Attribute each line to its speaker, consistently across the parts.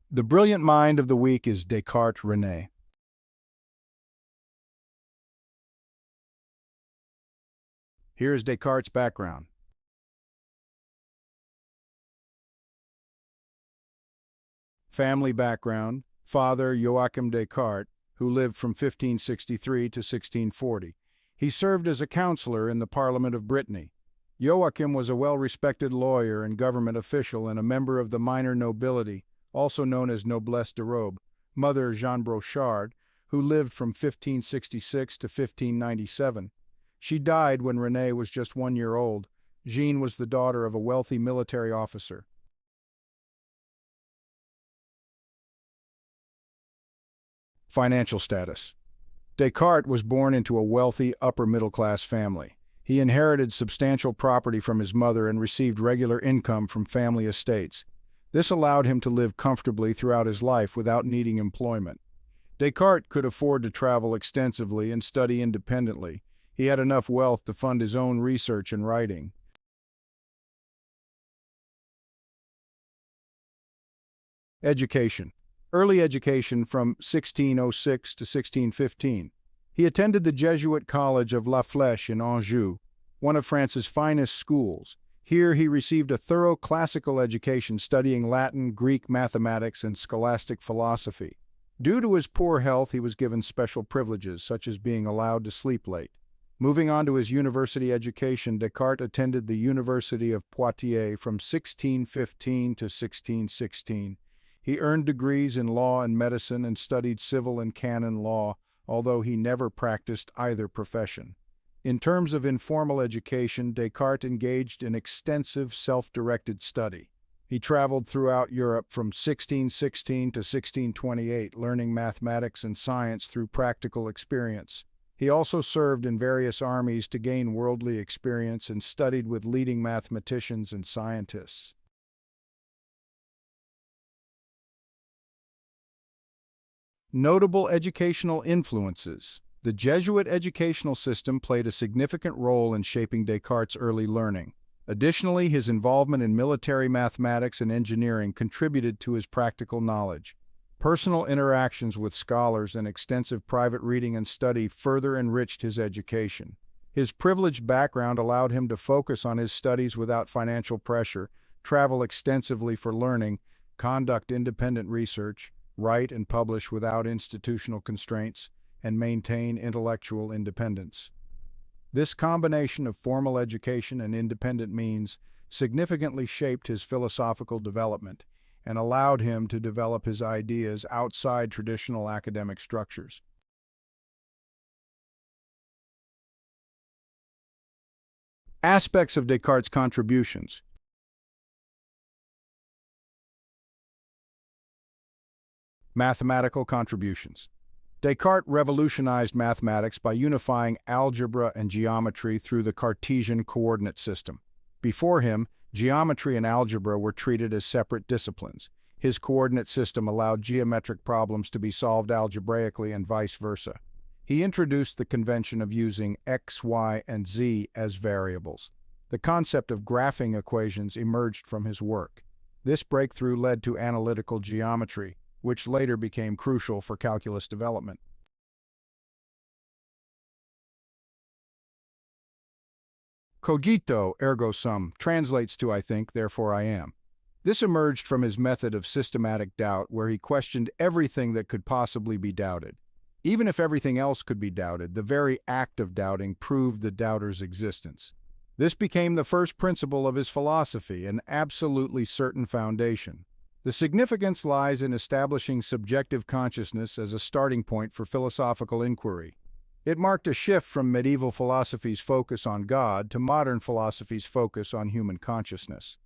Speaker 1: The brilliant mind of the week is Descartes Rene. Here is Descartes' background. Family background: father Joachim Descartes, who lived from 1563 to 1640. He served as a councillor in the Parliament of Brittany. Joachim was a well-respected lawyer and government official and a member of the minor nobility, also known as noblesse de robe. Mother Jeanne Brochard, who lived from 1566 to 1597. She died when Rene was just 1 year old. Jeanne was the daughter of a wealthy military officer. Financial status: Descartes was born into a wealthy, upper-middle-class family. He inherited substantial property from his mother and received regular income from family estates. This allowed him to live comfortably throughout his life without needing employment. Descartes could afford to travel extensively and study independently. He had enough wealth to fund his own research and writing. Education: early education from 1606 to 1615. He attended the Jesuit College of La Flèche in Anjou, one of France's finest schools. Here he received a thorough classical education studying Latin, Greek, mathematics, and scholastic philosophy. Due to his poor health, he was given special privileges, such as being allowed to sleep late. Moving on to his university education, Descartes attended the University of Poitiers from 1615 to 1616. He earned degrees in law and medicine and studied civil and canon law, although he never practiced either profession. In terms of informal education, Descartes engaged in extensive self-directed study. He traveled throughout Europe from 1616 to 1628, learning mathematics and science through practical experience. He also served in various armies to gain worldly experience and studied with leading mathematicians and scientists. Notable educational influences: the Jesuit educational system played a significant role in shaping Descartes' early learning. Additionally, his involvement in military mathematics and engineering contributed to his practical knowledge. Personal interactions with scholars and extensive private reading and study further enriched his education. His privileged background allowed him to focus on his studies without financial pressure, travel extensively for learning, conduct independent research, write and publish without institutional constraints, and maintain intellectual independence. This combination of formal education and independent means significantly shaped his philosophical development and allowed him to develop his ideas outside traditional academic structures. Aspects of Descartes' contributions: mathematical contributions. Descartes revolutionized mathematics by unifying algebra and geometry through the Cartesian coordinate system. Before him, geometry and algebra were treated as separate disciplines. His coordinate system allowed geometric problems to be solved algebraically and vice versa. He introduced the convention of using x, y, and z as variables. The concept of graphing equations emerged from his work. This breakthrough led to analytical geometry, which later became crucial for calculus development. Cogito ergo sum translates to "I think, therefore I am." This emerged from his method of systematic doubt, where he questioned everything that could possibly be doubted. Even if everything else could be doubted, the very act of doubting proved the doubter's existence. This became the first principle of his philosophy, an absolutely certain foundation. The significance lies in establishing subjective consciousness as a starting point for philosophical inquiry. It marked a shift from medieval philosophy's focus on God to modern philosophy's focus on human consciousness.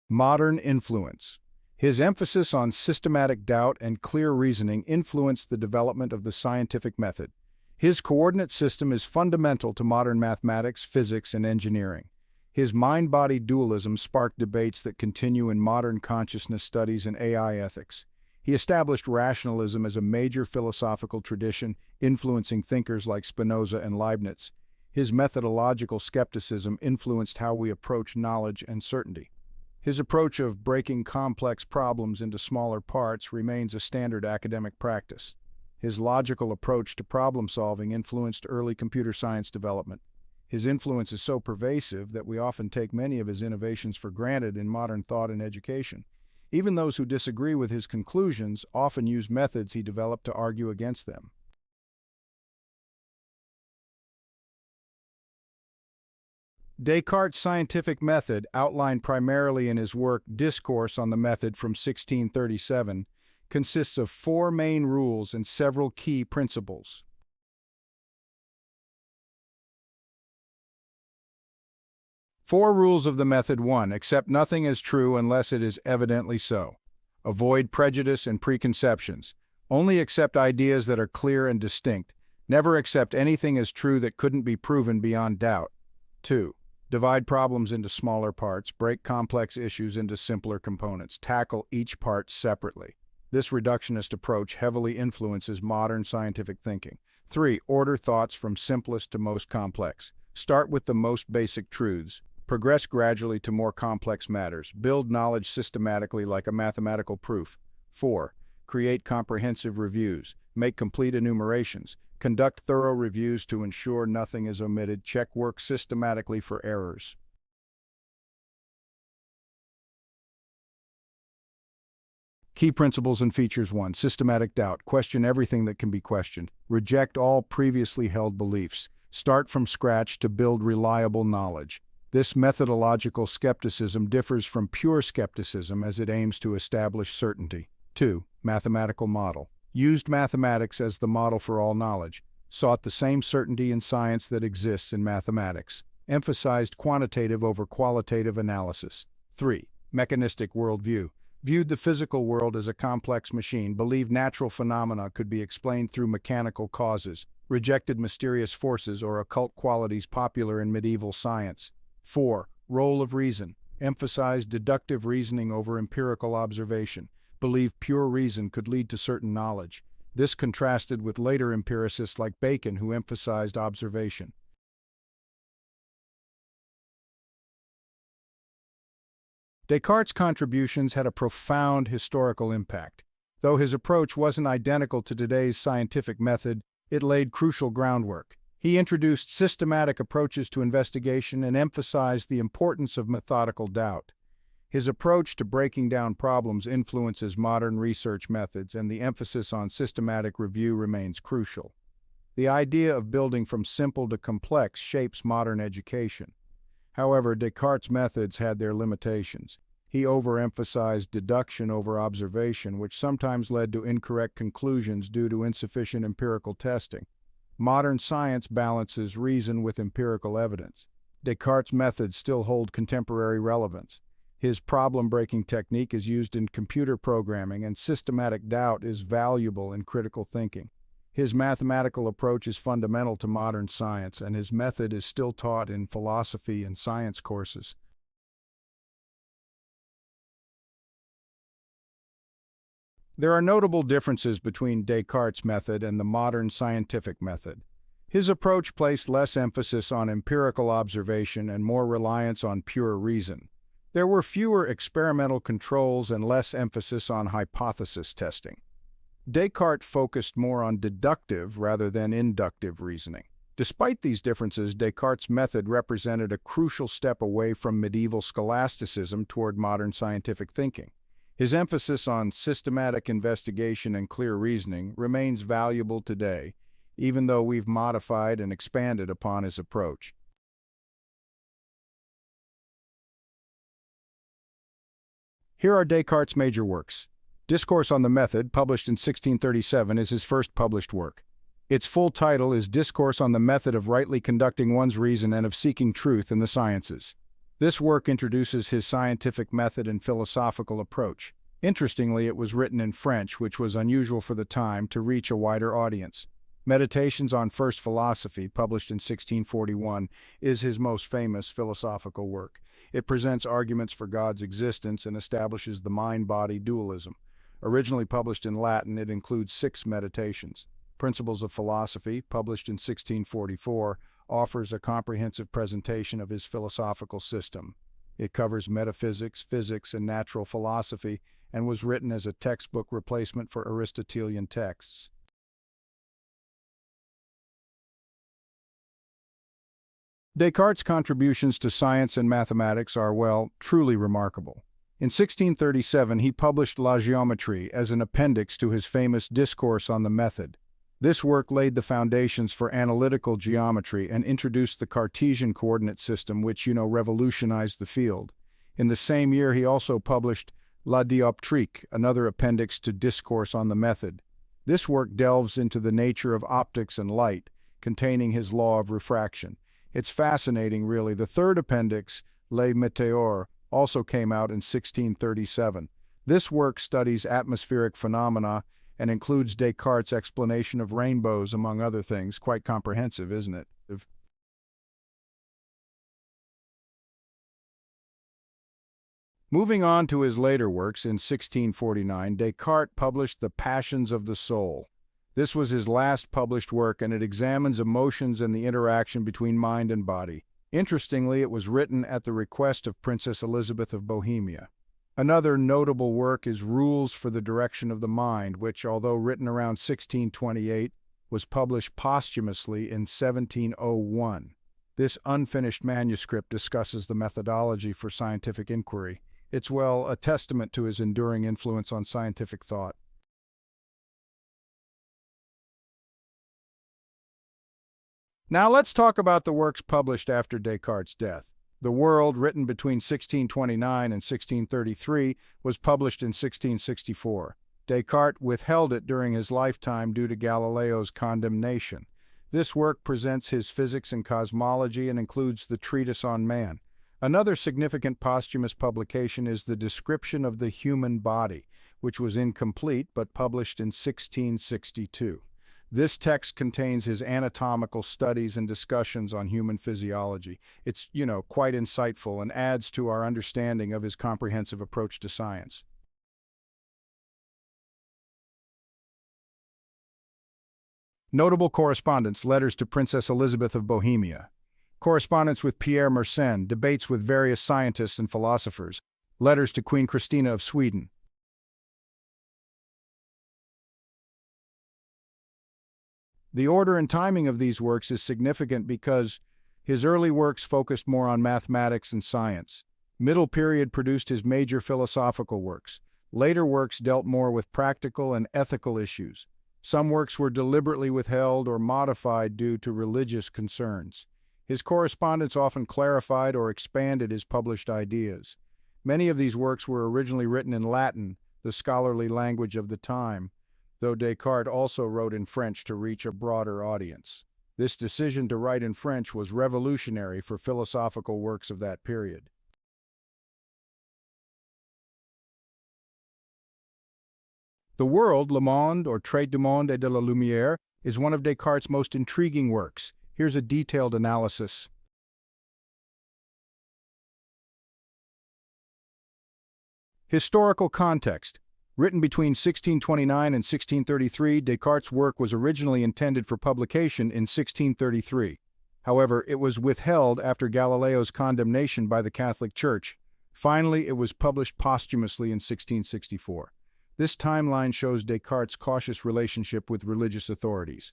Speaker 1: Modern influence: his emphasis on systematic doubt and clear reasoning influenced the development of the scientific method. His coordinate system is fundamental to modern mathematics, physics, and engineering. His mind-body dualism sparked debates that continue in modern consciousness studies and AI ethics. He established rationalism as a major philosophical tradition, influencing thinkers like Spinoza and Leibniz. His methodological skepticism influenced how we approach knowledge and certainty. His approach of breaking complex problems into smaller parts remains a standard academic practice. His logical approach to problem-solving influenced early computer science development. His influence is so pervasive that we often take many of his innovations for granted in modern thought and education. Even those who disagree with his conclusions often use methods he developed to argue against them. Descartes' scientific method, outlined primarily in his work Discourse on the Method from 1637, consists of 4 main rules and several key principles. Four rules of the method. 1. Accept nothing as true unless it is evidently so. Avoid prejudice and preconceptions. Only accept ideas that are clear and distinct. Never accept anything as true that couldn't be proven beyond doubt. 2. Divide problems into smaller parts. Break complex issues into simpler components. Tackle each part separately. This reductionist approach heavily influences modern scientific thinking. 3. Order thoughts from simplest to most complex. Start with the most basic truths. Progress gradually to more complex matters. Build knowledge systematically like a mathematical proof. 4. Create comprehensive reviews. Make complete enumerations. Conduct thorough reviews to ensure nothing is omitted. Check work systematically for errors. Key principles and features. 1. Systematic doubt. Question everything that can be questioned. Reject all previously held beliefs. Start from scratch to build reliable knowledge. This methodological skepticism differs from pure skepticism as it aims to establish certainty. 2. Mathematical model. Used mathematics as the model for all knowledge. Sought the same certainty in science that exists in mathematics. Emphasized quantitative over qualitative analysis. 3. Mechanistic worldview. Viewed the physical world as a complex machine. Believed natural phenomena could be explained through mechanical causes. Rejected mysterious forces or occult qualities popular in medieval science. 4. Role of reason. Emphasized deductive reasoning over empirical observation. Believed pure reason could lead to certain knowledge. This contrasted with later empiricists like Bacon, who emphasized observation. Descartes' contributions had a profound historical impact. Though his approach wasn't identical to today's scientific method, it laid crucial groundwork. He introduced systematic approaches to investigation and emphasized the importance of methodical doubt. His approach to breaking down problems influences modern research methods, and the emphasis on systematic review remains crucial. The idea of building from simple to complex shapes modern education. However, Descartes' methods had their limitations. He overemphasized deduction over observation, which sometimes led to incorrect conclusions due to insufficient empirical testing. Modern science balances reason with empirical evidence. Descartes' methods still hold contemporary relevance. His problem-breaking technique is used in computer programming, and systematic doubt is valuable in critical thinking. His mathematical approach is fundamental to modern science, and his method is still taught in philosophy and science courses. There are notable differences between Descartes' method and the modern scientific method. His approach placed less emphasis on empirical observation and more reliance on pure reason. There were fewer experimental controls and less emphasis on hypothesis testing. Descartes focused more on deductive rather than inductive reasoning. Despite these differences, Descartes' method represented a crucial step away from medieval scholasticism toward modern scientific thinking. His emphasis on systematic investigation and clear reasoning remains valuable today, even though we've modified and expanded upon his approach. Here are Descartes' major works. Discourse on the Method, published in 1637, is his first published work. Its full title is Discourse on the Method of Rightly Conducting One's Reason and of Seeking Truth in the Sciences. This work introduces his scientific method and philosophical approach. Interestingly, it was written in French, which was unusual for the time, to reach a wider audience. Meditations on First Philosophy, published in 1641, is his most famous philosophical work. It presents arguments for God's existence and establishes the mind-body dualism. Originally published in Latin, it includes 6 meditations. Principles of Philosophy, published in 1644, offers a comprehensive presentation of his philosophical system. It covers metaphysics, physics, and natural philosophy, and was written as a textbook replacement for Aristotelian texts. Descartes' contributions to science and mathematics are, well, truly remarkable. In 1637, he published La Géométrie as an appendix to his famous Discourse on the Method. This work laid the foundations for analytical geometry and introduced the Cartesian coordinate system, which, revolutionized the field. In the same year, he also published La Dioptrique, another appendix to Discourse on the Method. This work delves into the nature of optics and light, containing his law of refraction. It's fascinating, really. The third appendix, Les Météores, also came out in 1637. This work studies atmospheric phenomena and includes Descartes' explanation of rainbows, among other things. Quite comprehensive, isn't it? Moving on to his later works, in 1649, Descartes published The Passions of the Soul. This was his last published work, and it examines emotions and the interaction between mind and body. Interestingly, it was written at the request of Princess Elizabeth of Bohemia. Another notable work is Rules for the Direction of the Mind, which, although written around 1628, was published posthumously in 1701. This unfinished manuscript discusses the methodology for scientific inquiry. It's, well, a testament to his enduring influence on scientific thought. Now let's talk about the works published after Descartes' death. The World, written between 1629 and 1633, was published in 1664. Descartes withheld it during his lifetime due to Galileo's condemnation. This work presents his physics and cosmology and includes the Treatise on Man. Another significant posthumous publication is the Description of the Human Body, which was incomplete but published in 1662. This text contains his anatomical studies and discussions on human physiology. It's, quite insightful and adds to our understanding of his comprehensive approach to science. Notable correspondence: letters to Princess Elizabeth of Bohemia, correspondence with Pierre Mersenne, debates with various scientists and philosophers, letters to Queen Christina of Sweden. The order and timing of these works is significant because his early works focused more on mathematics and science. Middle period produced his major philosophical works. Later works dealt more with practical and ethical issues. Some works were deliberately withheld or modified due to religious concerns. His correspondence often clarified or expanded his published ideas. Many of these works were originally written in Latin, the scholarly language of the time, though Descartes also wrote in French to reach a broader audience. This decision to write in French was revolutionary for philosophical works of that period. The World, Le Monde, or Traité du Monde et de la Lumière, is one of Descartes' most intriguing works. Here's a detailed analysis. Historical context. Written between 1629 and 1633, Descartes' work was originally intended for publication in 1633. However, it was withheld after Galileo's condemnation by the Catholic Church. Finally, it was published posthumously in 1664. This timeline shows Descartes' cautious relationship with religious authorities.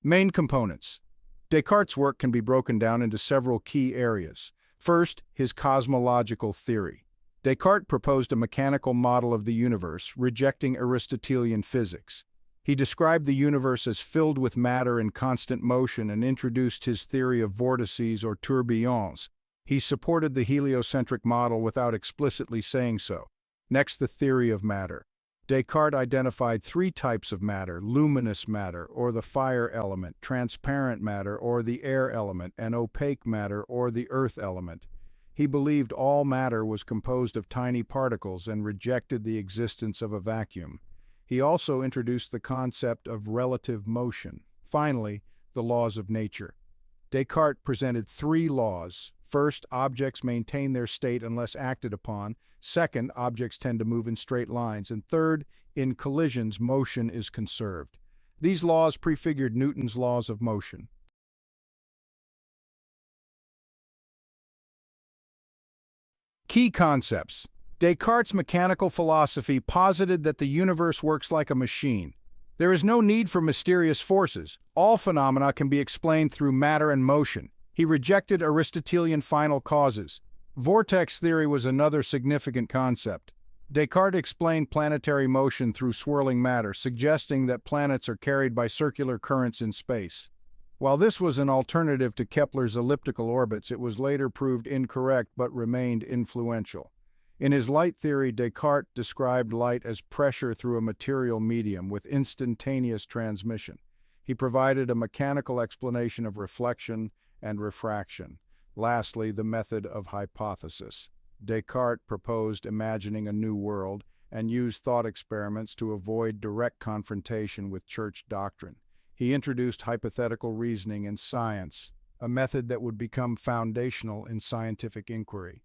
Speaker 1: Main components. Descartes' work can be broken down into several key areas. First, his cosmological theory. Descartes proposed a mechanical model of the universe, rejecting Aristotelian physics. He described the universe as filled with matter in constant motion and introduced his theory of vortices or tourbillons. He supported the heliocentric model without explicitly saying so. Next, the theory of matter. Descartes identified three types of matter: luminous matter, or the fire element; transparent matter, or the air element; and opaque matter, or the earth element. He believed all matter was composed of tiny particles and rejected the existence of a vacuum. He also introduced the concept of relative motion. Finally, the laws of nature. Descartes presented three laws. First, objects maintain their state unless acted upon. Second, objects tend to move in straight lines. And third, in collisions, motion is conserved. These laws prefigured Newton's laws of motion. Key concepts. Descartes' mechanical philosophy posited that the universe works like a machine. There is no need for mysterious forces. All phenomena can be explained through matter and motion. He rejected Aristotelian final causes. Vortex theory was another significant concept. Descartes explained planetary motion through swirling matter, suggesting that planets are carried by circular currents in space. While this was an alternative to Kepler's elliptical orbits, it was later proved incorrect but remained influential. In his light theory, Descartes described light as pressure through a material medium with instantaneous transmission. He provided a mechanical explanation of reflection and refraction. Lastly, the method of hypothesis. Descartes proposed imagining a new world and used thought experiments to avoid direct confrontation with church doctrine. He introduced hypothetical reasoning in science, a method that would become foundational in scientific inquiry.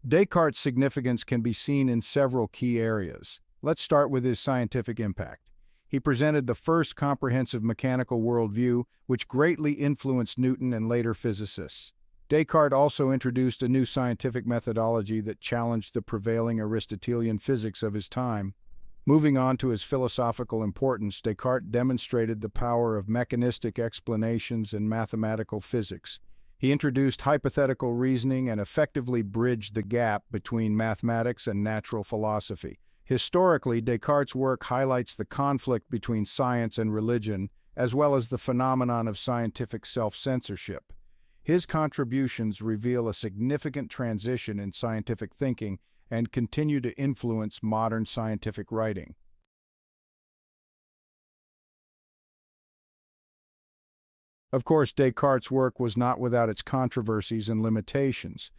Speaker 1: Descartes' significance can be seen in several key areas. Let's start with his scientific impact. He presented the first comprehensive mechanical worldview, which greatly influenced Newton and later physicists. Descartes also introduced a new scientific methodology that challenged the prevailing Aristotelian physics of his time. Moving on to his philosophical importance, Descartes demonstrated the power of mechanistic explanations in mathematical physics. He introduced hypothetical reasoning and effectively bridged the gap between mathematics and natural philosophy. Historically, Descartes' work highlights the conflict between science and religion, as well as the phenomenon of scientific self-censorship. His contributions reveal a significant transition in scientific thinking and continue to influence modern scientific writing. Of course, Descartes' work was not without its controversies and limitations.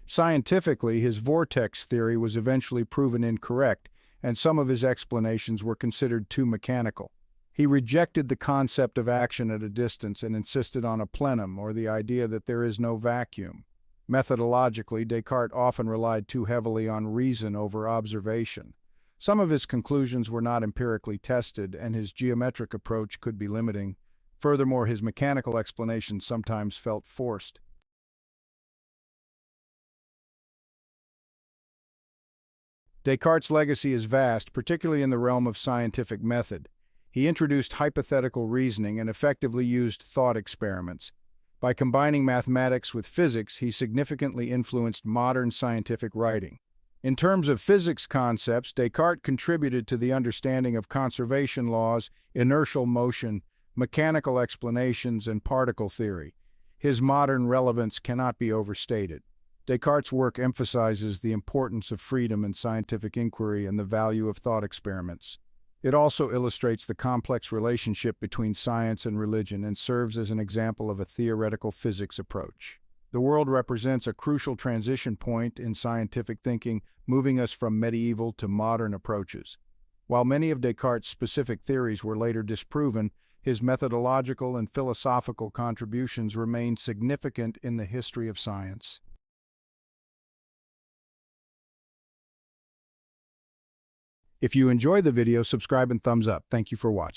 Speaker 1: Scientifically, his vortex theory was eventually proven incorrect, and some of his explanations were considered too mechanical. He rejected the concept of action at a distance and insisted on a plenum, or the idea that there is no vacuum. Methodologically, Descartes often relied too heavily on reason over observation. Some of his conclusions were not empirically tested, and his geometric approach could be limiting. Furthermore, his mechanical explanations sometimes felt forced. Descartes' legacy is vast, particularly in the realm of scientific method. He introduced hypothetical reasoning and effectively used thought experiments. By combining mathematics with physics, he significantly influenced modern scientific writing. In terms of physics concepts, Descartes contributed to the understanding of conservation laws, inertial motion, mechanical explanations, and particle theory. His modern relevance cannot be overstated. Descartes' work emphasizes the importance of freedom in scientific inquiry and the value of thought experiments. It also illustrates the complex relationship between science and religion and serves as an example of a theoretical physics approach. The world represents a crucial transition point in scientific thinking, moving us from medieval to modern approaches. While many of Descartes' specific theories were later disproven, his methodological and philosophical contributions remain significant in the history of science. If you enjoyed the video, subscribe and thumbs up. Thank you for watching.